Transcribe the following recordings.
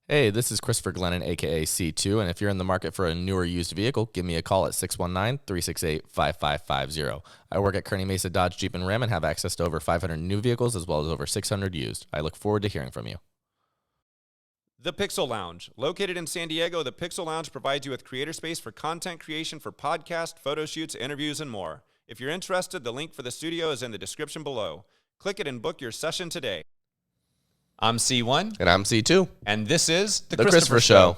Hey, this is Christopher Glennon, aka C2, and if you're in the market for a newer used vehicle, give me a call at 619-368-5550. I work at Kearney Mesa Dodge Jeep and Ram and have access to over 500 new vehicles as well as over 600 used. I look forward to hearing from you. The Pixel Lounge. Located in San Diego, the Pixel Lounge provides you with creator space for content creation for podcasts, photo shoots, interviews, and more. If you're interested, the link for the studio is in the description below. Click it and book your session today. I'm C1. And I'm C2. And this is The Christopher Show.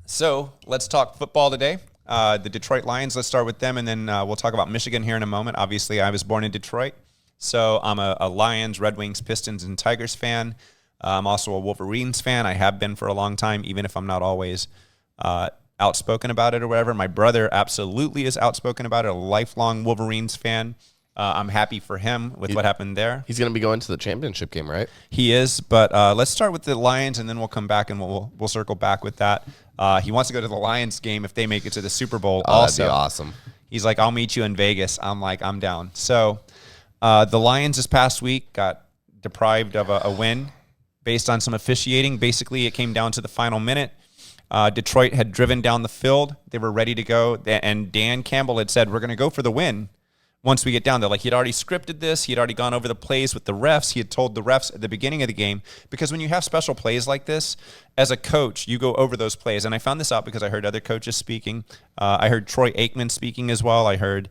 So let's talk football today. The Detroit Lions, let's start with them, and then we'll talk about Michigan here in a moment. Obviously, I was born in Detroit, so I'm a Lions, Red Wings, Pistons, and Tigers fan. I'm also a Wolverines fan. I have been for a long time, even if I'm not always outspoken about it or whatever. My brother absolutely is outspoken about it, a lifelong Wolverines fan. I'm happy for him with what happened there. He's going to be going to the championship game, right? He is, but let's start with the Lions, and then we'll come back and we'll circle back with that. He wants to go to the Lions game if they make it to the Super Bowl. Also, that'd be awesome. He's like, I'll meet you in Vegas. I'm like, I'm down. So the Lions this past week got deprived of a win based on some officiating. Basically, it came down to the final minute. Detroit had driven down the field. They were ready to go, and Dan Campbell had said, we're going to go for the win. Once we get down there, like he'd already scripted this, he'd already gone over the plays with the refs. He had told the refs at the beginning of the game, because when you have special plays like this, as a coach, you go over those plays. And I found this out because I heard other coaches speaking. I heard Troy Aikman speaking as well. I heard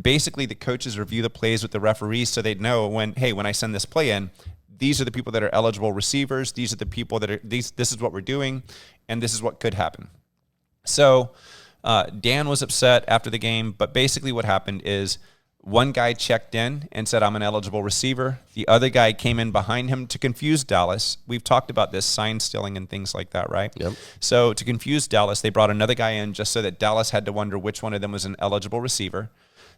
basically the coaches review the plays with the referees so they'd know when I send this play in, these are the people that are eligible receivers. These are the people that are this is what we're doing, and this is what could happen. So Dan was upset after the game, but basically what happened is one guy checked in and said, I'm an eligible receiver. The other guy came in behind him to confuse Dallas. We've talked about this, sign stealing and things like that, right? Yep. So to confuse Dallas, they brought another guy in just so that Dallas had to wonder which one of them was an eligible receiver.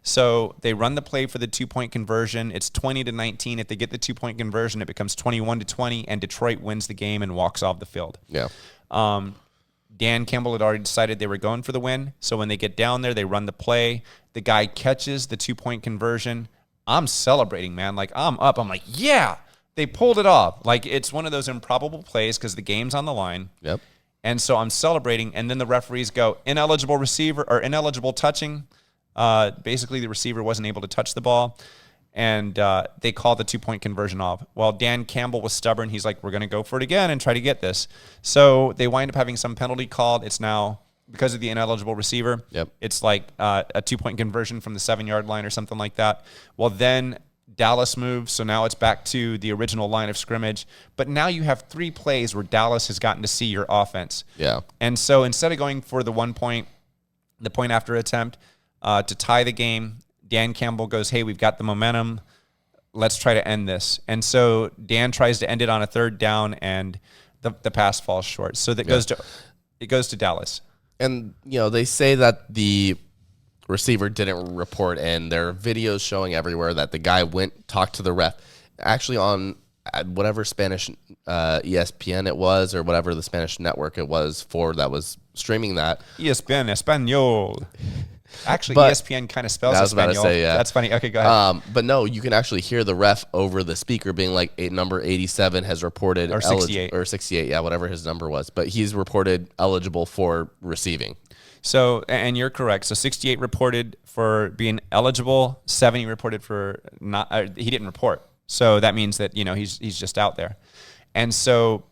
So they run the play for the 2-point conversion. It's 20-19. If they get the 2-point conversion, it becomes 21-20, and Detroit wins the game and walks off the field. Yeah. Dan Campbell had already decided they were going for the win. So when they get down there, they run the play. The guy catches the 2-point conversion. I'm celebrating, man. Like, I'm up. I'm like, yeah, they pulled it off. Like, it's one of those improbable plays because the game's on the line. Yep. And so I'm celebrating. And then the referees go, ineligible receiver or ineligible touching. Basically, the receiver wasn't able to touch the ball. And they call the 2-point conversion off. Well, Dan Campbell was stubborn. He's like, we're going to go for it again and try to get this. So they wind up having some penalty called. It's now, because of the ineligible receiver, Yep. It's like a 2-point conversion from the 7-yard line or something like that. Well, then Dallas moves, so now it's back to the original line of scrimmage. But now you have 3 plays where Dallas has gotten to see your offense. Yeah. And so instead of going for the 1 point, the point after attempt to tie the game, Dan Campbell goes, hey, we've got the momentum. Let's try to end this. And so Dan tries to end it on a 3rd down, and the pass falls short. So that goes to Dallas. And, they say that the receiver didn't report, and there are videos showing everywhere that the guy talked to the ref. Actually, on whatever Spanish ESPN it was, or whatever the Spanish network it was for that was streaming that. ESPN, Espanol. Actually, But ESPN kind of spells I was about to Espanol. say, yeah. That's funny. Okay, go ahead. But no, you can actually hear the ref over the speaker being like, number 87 has reported. Or 68. Or 68, yeah, whatever his number was. But he's reported eligible for receiving. So, and you're correct. So 68 reported for being eligible. 70 reported for not. He didn't report. So that means that, he's just out there. And so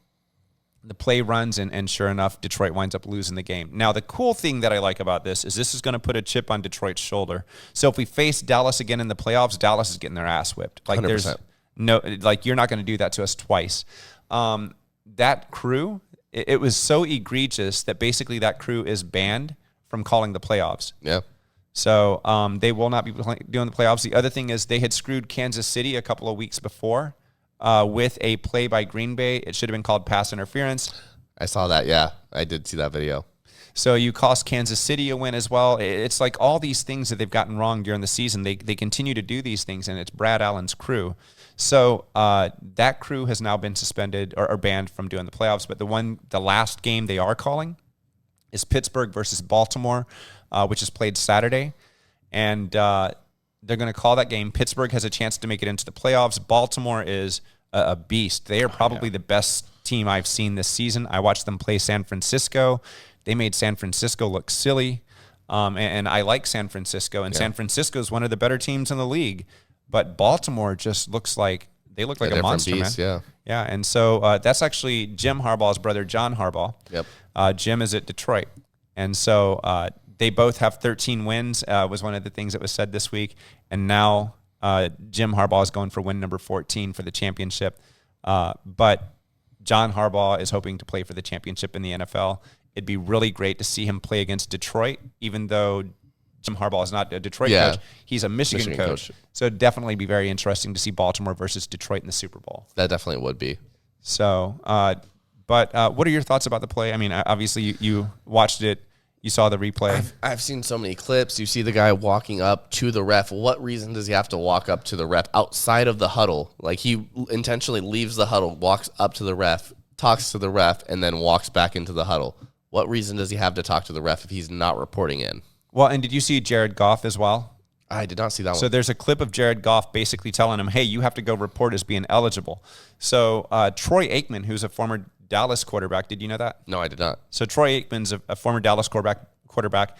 the play runs, and sure enough, Detroit winds up losing the game. Now, the cool thing that I like about this is going to put a chip on Detroit's shoulder. So if we face Dallas again in the playoffs, Dallas is getting their ass whipped. Like 100%. there's no, like you're not going to do that to us twice. That crew, it was so egregious that basically that crew is banned from calling the playoffs. Yeah. So they will not be doing the playoffs. The other thing is they had screwed Kansas City a couple of weeks before. With a play by Green Bay. It should have been called pass interference. I saw that, yeah. I did see that video. So you cost Kansas City a win as well. It's like all these things that they've gotten wrong during the season. They continue to do these things, and it's Brad Allen's crew. So that crew has now been suspended or banned from doing the playoffs. But the last game they are calling is Pittsburgh versus Baltimore, which is played Saturday. And they're going to call that game. Pittsburgh has a chance to make it into the playoffs. Baltimore is a beast. They are probably the best team I've seen this season. I watched them play San Francisco. They made San Francisco look silly. And I like San Francisco, and San Francisco is one of the better teams in the league. But Baltimore just looks like they look like a monster, beast, man. Yeah. And so that's actually Jim Harbaugh's brother, John Harbaugh. Yep. Jim is at Detroit, and so they both have 13 wins. Was one of the things that was said this week, and now Jim Harbaugh is going for win number 14 for the championship. But John Harbaugh is hoping to play for the championship in the NFL. It'd be really great to see him play against Detroit, even though Jim Harbaugh is not a Detroit coach. He's a Michigan coach. So it'd definitely be very interesting to see Baltimore versus Detroit in the Super Bowl. That definitely would be. So, but what are your thoughts about the play? I mean, obviously you watched it. You saw the replay. I've seen so many clips. You see the guy walking up to the ref. What reason does he have to walk up to the ref outside of the huddle? Like, he intentionally leaves the huddle, walks up to the ref, talks to the ref, and then walks back into the huddle. What reason does he have to talk to the ref if he's not reporting in? Well, and did you see Jared Goff as well? I did not see that one. So there's a clip of Jared Goff basically telling him, hey, you have to go report as being eligible. So Troy Aikman, who's a former Dallas quarterback, did you know that? No, I did not. So Troy Aikman's a former Dallas quarterback.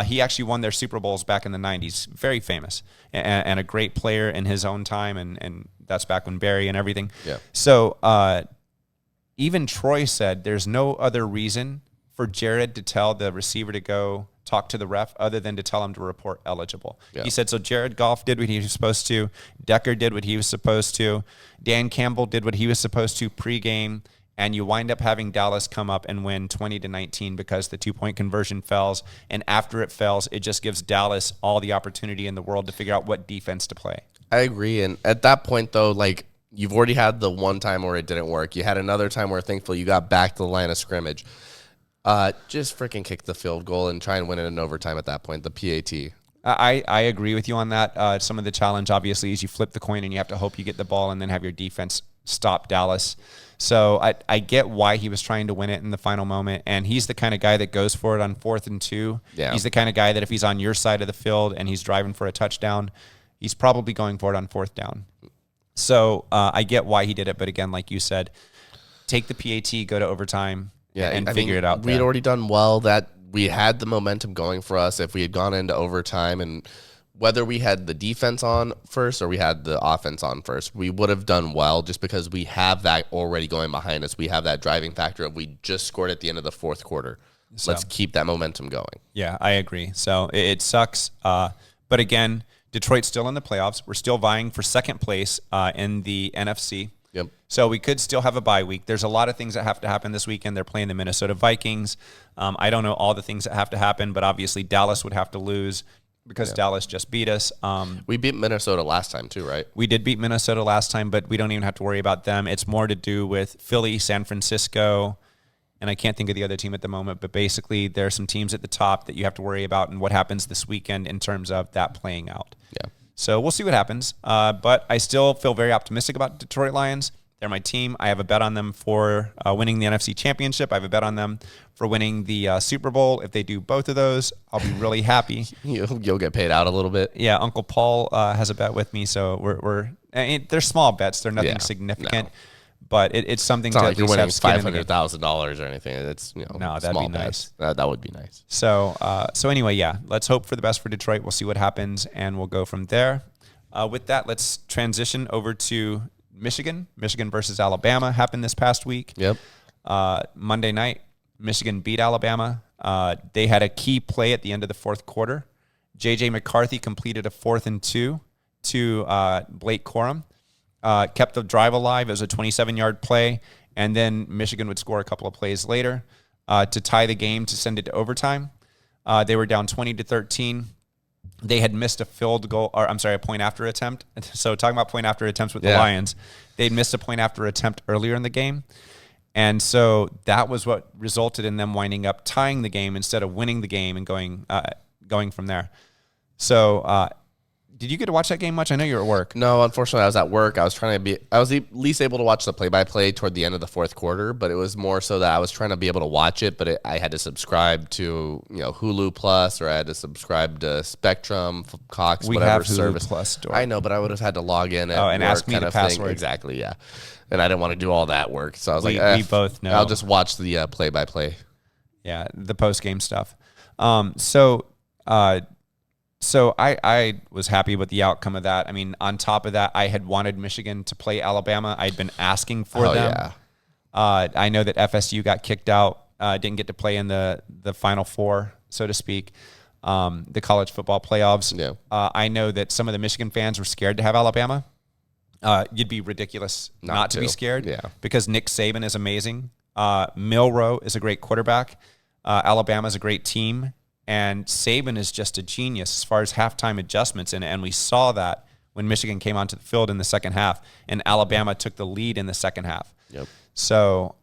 He actually won their Super Bowls back in the 90s. Very famous and a great player in his own time, and that's back when Barry and everything. Yeah. So even Troy said there's no other reason for Jared to tell the receiver to go talk to the ref other than to tell him to report eligible. Yeah. He said, so Jared Goff did what he was supposed to. Decker did what he was supposed to. Dan Campbell did what he was supposed to pregame. And you wind up having Dallas come up and win 20-19 because the 2-point conversion fails. And after it fails, it just gives Dallas all the opportunity in the world to figure out what defense to play. I agree. And at that point, though, like, you've already had the one time where it didn't work. You had another time where, thankfully, you got back to the line of scrimmage. Just freaking kick the field goal and try and win it in overtime at that point, the PAT. I agree with you on that. Some of the challenge, obviously, is you flip the coin and you have to hope you get the ball and then have your defense stop Dallas. So I get why he was trying to win it in the final moment, and he's the kind of guy that goes for it on 4th and 2. Yeah. He's the kind of guy that if he's on your side of the field and he's driving for a touchdown, he's probably going for it on 4th down. So I get why he did it, but again, like you said, take the PAT, go to overtime, and figure it out. We'd already done well. That we had the momentum going for us. If we had gone into overtime, and whether we had the defense on first or we had the offense on first, we would have done well just because we have that already going behind us. We have that driving factor of we just scored at the end of the 4th quarter. So, let's keep that momentum going. Yeah, I agree. So it sucks. But again, Detroit's still in the playoffs. We're still vying for second place in the NFC. Yep. So we could still have a bye week. There's a lot of things that have to happen this weekend. They're playing the Minnesota Vikings. I don't know all the things that have to happen, but obviously Dallas would have to lose because Dallas just beat us. We beat Minnesota last time too, right? We did beat Minnesota last time, but we don't even have to worry about them. It's more to do with Philly, San Francisco, and I can't think of the other team at the moment, but basically there are some teams at the top that you have to worry about and what happens this weekend in terms of that playing out. Yeah. So we'll see what happens. But I still feel very optimistic about Detroit Lions. They're my team. I have a bet on them for winning the NFC Championship. I have a bet on them for winning the Super Bowl. If they do both of those, I'll be really happy. You'll get paid out a little bit. Yeah, Uncle Paul has a bet with me, so they're small bets. They're nothing significant, but it's something. It's not to like you're winning $500,000 or anything. It's no, that'd small be nice. That would be nice. So anyway, yeah, let's hope for the best for Detroit. We'll see what happens, and we'll go from there. With that, let's transition over to Michigan versus Alabama happened this past week. Yep. Monday night, Michigan beat Alabama. They had a key play at the end of the 4th quarter. J.J. McCarthy completed a 4th and 2 to Blake Corum. Kept the drive alive. It was a 27-yard play, and then Michigan would score a couple of plays later to tie the game to send it to overtime. They were down 20-13. They had missed a point after attempt. So talking about point after attempts with the Lions, they'd missed a point after attempt earlier in the game. And so that was what resulted in them winding up tying the game instead of winning the game and going from there. So Did you get to watch that game much? I know you were at work. No, unfortunately, I was at work. I was at least able to watch the play-by-play toward the end of the fourth quarter, but it was more so that I was trying to be able to watch it, but I had to subscribe to Hulu Plus, or I had to subscribe to Spectrum, Cox, We whatever have Hulu service. Plus, Dork. I know, but I would have had to log in at and work ask me kind the of thing. password. Exactly, yeah. And I didn't want to do all that work, so I was We both know. I'll just watch the play-by-play. Yeah, the post-game stuff. So I was happy with the outcome of that. I mean, on top of that, I had wanted Michigan to play Alabama. I'd been asking for them. Yeah. I know that FSU got kicked out, didn't get to play in the Final Four, so to speak, the college football playoffs. Yeah. I know that some of the Michigan fans were scared to have Alabama. You'd be ridiculous not to be scared, because Nick Saban is amazing. Milroe is a great quarterback. Alabama is a great team. And Saban is just a genius as far as halftime adjustments. And we saw that when Michigan came onto the field in the second half, and Alabama took the lead in the second half. Yep. So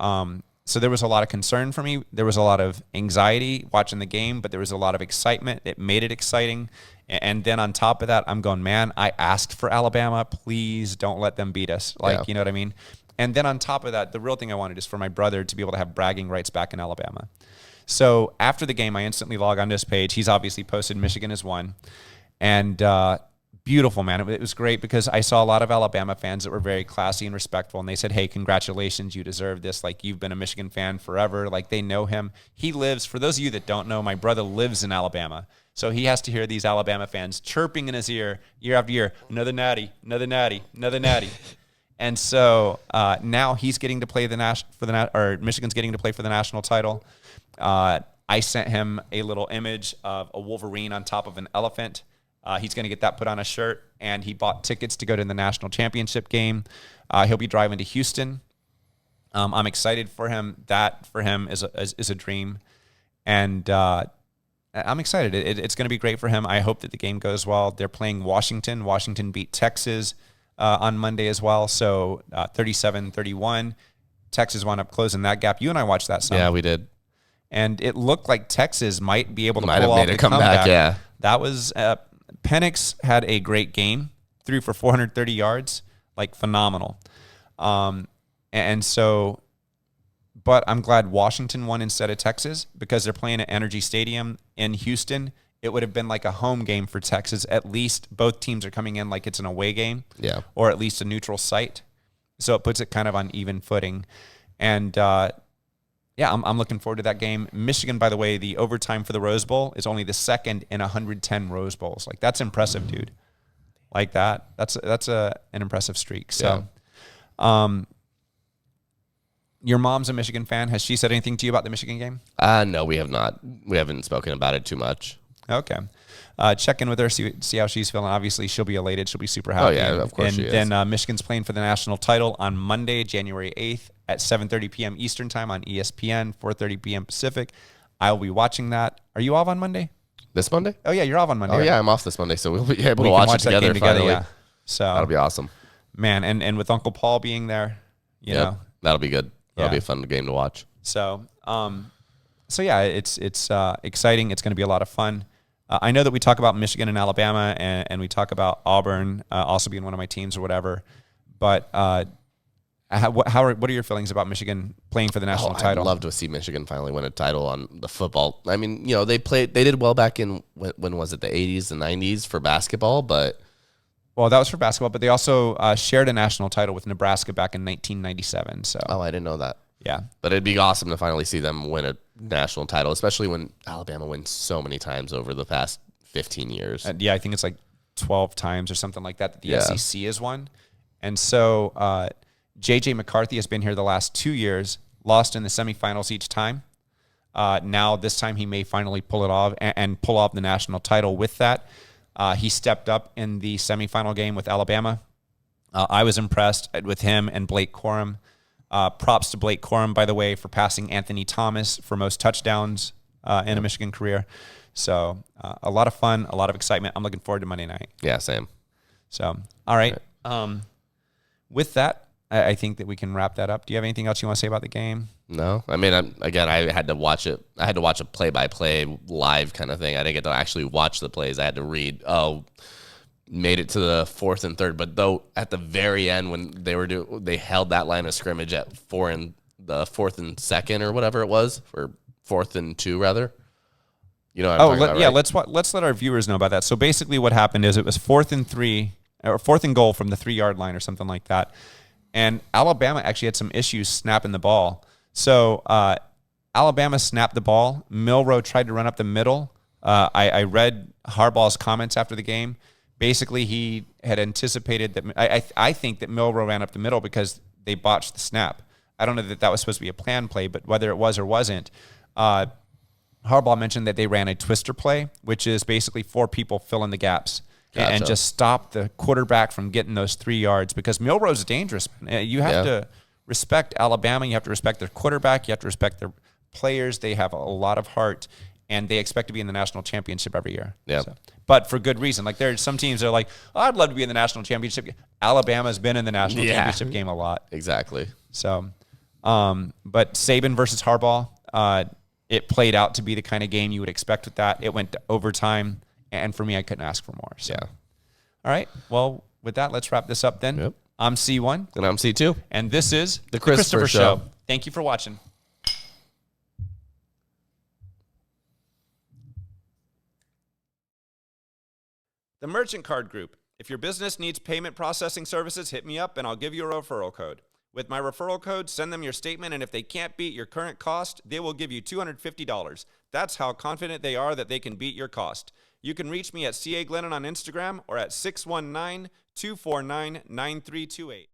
there was a lot of concern for me. There was a lot of anxiety watching the game, but there was a lot of excitement. It made it exciting. And then on top of that, I'm going, man, I asked for Alabama. Please don't let them beat us. You know what I mean? And then on top of that, the real thing I wanted is for my brother to be able to have bragging rights back in Alabama. So after the game, I instantly log on to his page. He's obviously posted Michigan as won. And beautiful, man. It was great because I saw a lot of Alabama fans that were very classy and respectful. And they said, hey, congratulations, you deserve this. Like, you've been a Michigan fan forever. Like, they know him. He lives, for those of you that don't know, my brother lives in Alabama. So he has to hear these Alabama fans chirping in his ear year after year, another natty, another natty, another natty. And so now he's getting to play Michigan's getting to play for the national title. I sent him a little image of a Wolverine on top of an elephant. He's going to get that put on a shirt, and he bought tickets to go to the national championship game. He'll be driving to Houston. I'm excited for him. That for him is a dream, and I'm excited. It's going to be great for him. I hope that the game goes well. They're playing Washington. Washington beat Texas on Monday as well, so 37-31. Texas wound up closing that gap. You and I watched that some. Yeah, we did. And it looked like Texas might be able to Might pull have off made the a comeback. Yeah, that was Penix had a great game, threw for 430 yards, like phenomenal. And so, but I'm glad Washington won instead of Texas, because they're playing at Energy Stadium in Houston. It would have been like a home game for Texas. At least both teams are coming in like it's an away game, or at least a neutral site. So it puts it kind of on even footing. And I'm looking forward to that game. Michigan, by the way, the overtime for the Rose Bowl is only the second in 110 Rose Bowls. Like, that's impressive, dude. Like that. That's an impressive streak. So, your mom's a Michigan fan. Has she said anything to you about the Michigan game? No, we have not. We haven't spoken about it too much. Okay. Check in with her, see how she's feeling. Obviously, she'll be elated. She'll be super happy. Oh, yeah, of course she is. And then Michigan's playing for the national title on Monday, January 8th at 7:30 p.m. Eastern time on ESPN, 4:30 p.m. Pacific. I will be watching that. Are you off on Monday? This Monday? Oh, yeah, you're off on Monday. Oh, yeah, I'm off this Monday, so we'll be able to watch it together finally. Yeah. So that'll be awesome. Man, and with Uncle Paul being there, you know. That'll be good. That'll be a fun game to watch. So, yeah, it's exciting. It's going to be a lot of fun. I know that we talk about Michigan and Alabama, and we talk about Auburn also being one of my teams or whatever. But what are your feelings about Michigan playing for the national title? I'd love to see Michigan finally win a title on the football. I mean, they did well back in, when was it, the 80s and 90s for basketball, but... Well, that was for basketball, but they also shared a national title with Nebraska back in 1997. So. Oh, I didn't know that. Yeah. But it'd be awesome to finally see them win a national title, especially when Alabama wins so many times over the past 15 years. I think it's like 12 times or something like that the SEC has won. And so J.J. McCarthy has been here the last 2 years, lost in the semifinals each time. Now this time he may finally pull it off and pull off the national title with that. He stepped up in the semifinal game with Alabama. I was impressed with him and Blake Corum. Props to Blake Corum, by the way, for passing Anthony Thomas for most touchdowns in a Michigan career. So a lot of fun, a lot of excitement. I'm looking forward to Monday night. Yeah, same. So, all right. With that, I think that we can wrap that up. Do you have anything else you want to say about the game? No. I mean, I had to watch it. I had to watch a play-by-play live kind of thing. I didn't get to actually watch the plays. I had to read, made it to the 4th and 3rd. But though at the very end when they held that line of scrimmage at 4th and 2nd or whatever it was, or 4th and 2 rather. You know what I'm talking about, yeah. right? Let's let our viewers know about that. So basically, what happened is it was 4th and 3 or 4th and goal from the 3-yard line or something like that, and Alabama actually had some issues snapping the ball. So Alabama snapped the ball. Milroe tried to run up the middle. I read Harbaugh's comments after the game. Basically, he had anticipated that. I think that Milroe ran up the middle because they botched the snap. I don't know that was supposed to be a planned play, but whether it was or wasn't, Harbaugh mentioned that they ran a twister play, which is basically 4 people fill in the gaps and just stop the quarterback from getting those 3 yards, because Milroe's dangerous. You have to respect Alabama. You have to respect their quarterback. You have to respect their players. They have a lot of heart, and they expect to be in the national championship every year. Yeah. So, but for good reason. Like, there's some teams that are like, oh, I'd love to be in the national championship. Alabama's been in the national championship game a lot. Exactly. So, but Saban versus Harbaugh, it played out to be the kind of game you would expect with that. It went to overtime, and for me, I couldn't ask for more. So. Yeah. All right. Well, with that, let's wrap this up then. Yep. I'm C1. And I'm C2. And this is The Christopher Show. Thank you for watching. The Merchant Card Group. If your business needs payment processing services, hit me up and I'll give you a referral code. With my referral code, send them your statement, and if they can't beat your current cost, they will give you $250. That's how confident they are that they can beat your cost. You can reach me at CA Glennon on Instagram or at 619-249-9328.